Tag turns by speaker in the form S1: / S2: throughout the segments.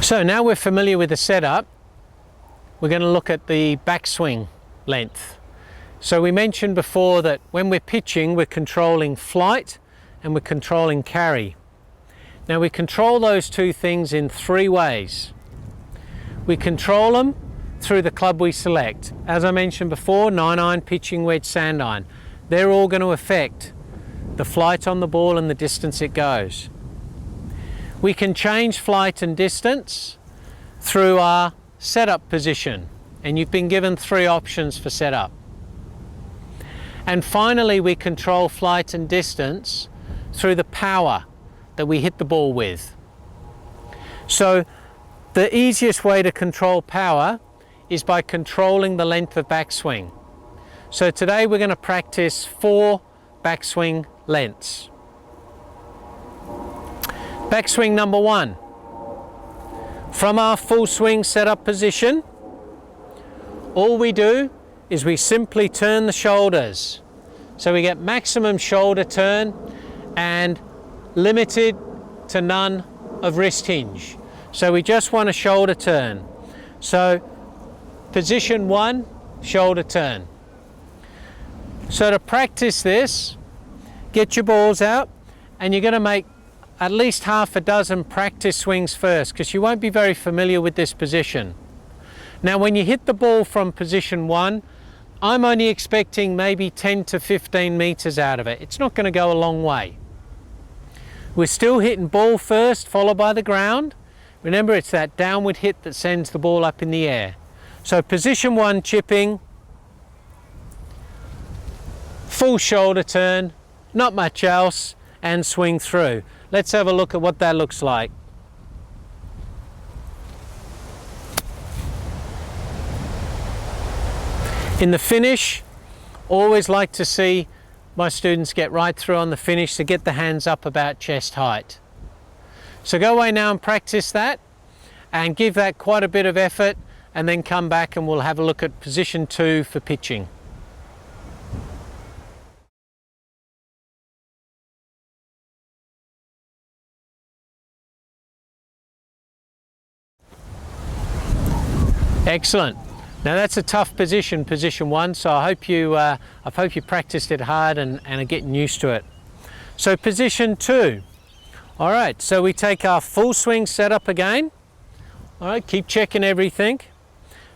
S1: So now we're familiar with the setup, we're going to look at the backswing length. So we mentioned before that when we're pitching, we're controlling flight and we're controlling carry. Now we control those two things in three ways. We control them through the club we select. As I mentioned before, 9-iron, pitching wedge, sand iron. They're all going to affect the flight on the ball and the distance it goes. We can change flight and distance through our setup position, and you've been given three options for setup. And finally, we control flight and distance through the power that we hit the ball with. So the easiest way to control power is by controlling the length of backswing. So today we're going to practice 4 backswing lengths. Backswing number 1. From our full swing setup position, all we do is we simply turn the shoulders. So we get maximum shoulder turn and limited to none of wrist hinge. So we just want a shoulder turn. So position 1, shoulder turn. So to practice this, get your balls out and you're going to make at least half a dozen practice swings first, because you won't be very familiar with this position. Now when you hit the ball from position 1, I'm only expecting maybe 10 to 15 meters out of it. It's not going to go a long way. We're still hitting ball first, followed by the ground. Remember, it's that downward hit that sends the ball up in the air. So position 1, chipping, full shoulder turn, not much else, and swing through. Let's have a look at what that looks like. In the finish, always like to see my students get right through on the finish, so get the hands up about chest height. So go away now and practice that and give that quite a bit of effort, and then come back and we'll have a look at position 2 for pitching. Excellent. Now that's a tough position, position 1, so I hope you practiced it hard and are getting used to it. So position 2. All right, so we take our full swing setup again. All right, keep checking everything.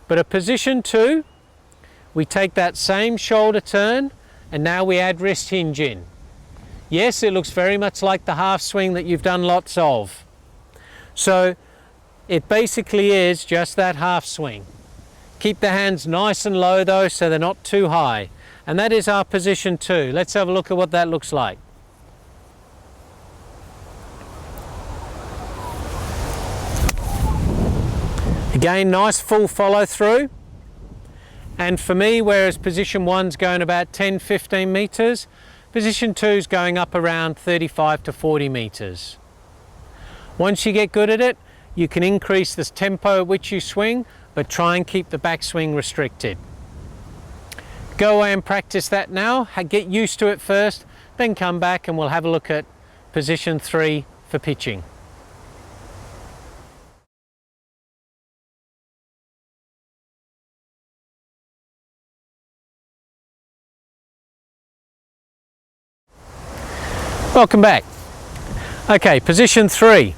S1: But at position 2, we take that same shoulder turn and now we add wrist hinge in. Yes, it looks very much like the half swing that you've done lots of. So it basically is just that half swing. Keep the hands nice and low though, so they're not too high. And that is our position 2. Let's have a look at what that looks like. Again, nice full follow through. And for me, whereas position 1's going about 10-15 meters, position 2's going up around 35 to 40 meters. Once you get good at it, you can increase the tempo at which you swing, but try and keep the backswing restricted. Go away and practice that now. Get used to it first, then come back and we'll have a look at position 3 for pitching. Welcome back. Okay, position 3.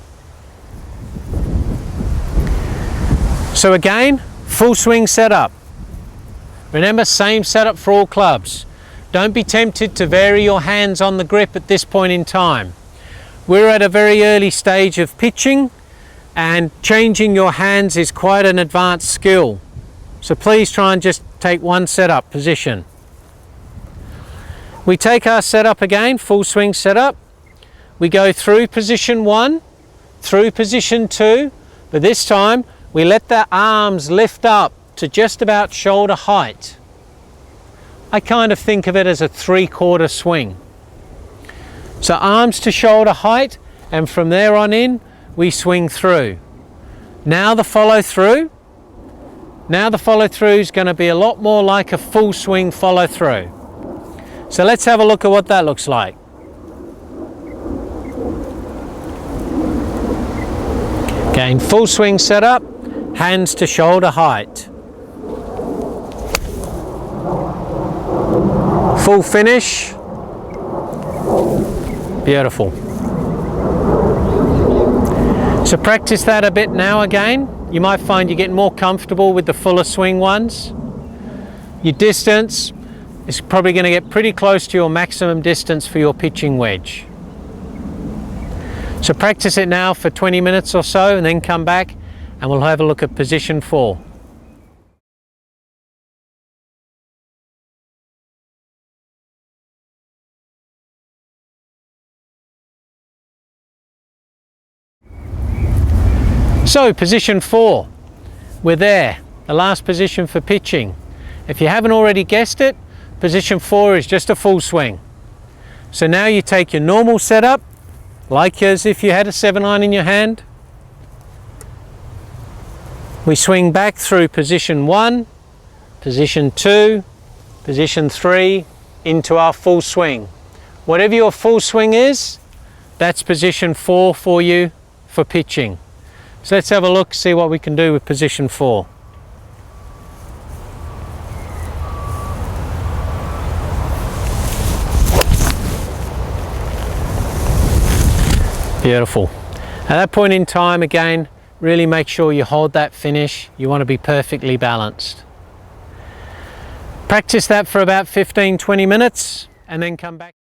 S1: So again, full swing setup. Remember, same setup for all clubs. Don't be tempted to vary your hands on the grip at this point in time. We're at a very early stage of pitching and changing your hands is quite an advanced skill. So please try and just take one setup position. We take our setup again, full swing setup. We go through position 1, through position 2, but this time we let the arms lift up to just about shoulder height. I kind of think of it as a 3/4 swing. So arms to shoulder height, and from there on in, we swing through. Now the follow through. Now the follow through is going to be a lot more like a full swing follow through. So let's have a look at what that looks like. Again, full swing setup, hands to shoulder height. Full finish. Beautiful. So practice that a bit now again. You might find you get more comfortable with the fuller swing ones. Your distance is probably going to get pretty close to your maximum distance for your pitching wedge. So practice it now for 20 minutes or so and then come back and we'll have a look at position 4. So position 4, we're there, the last position for pitching. If you haven't already guessed it, position 4 is just a full swing. So now you take your normal setup, like as if you had a 7-iron in your hand. We swing back through position 1, position 2, position 3, into our full swing. Whatever your full swing is, that's position 4 for you for pitching. So let's have a look, see what we can do with position 4. Beautiful. At that point in time, again, really make sure you hold that finish. You want to be perfectly balanced. Practice that for about 15-20 minutes and then come back.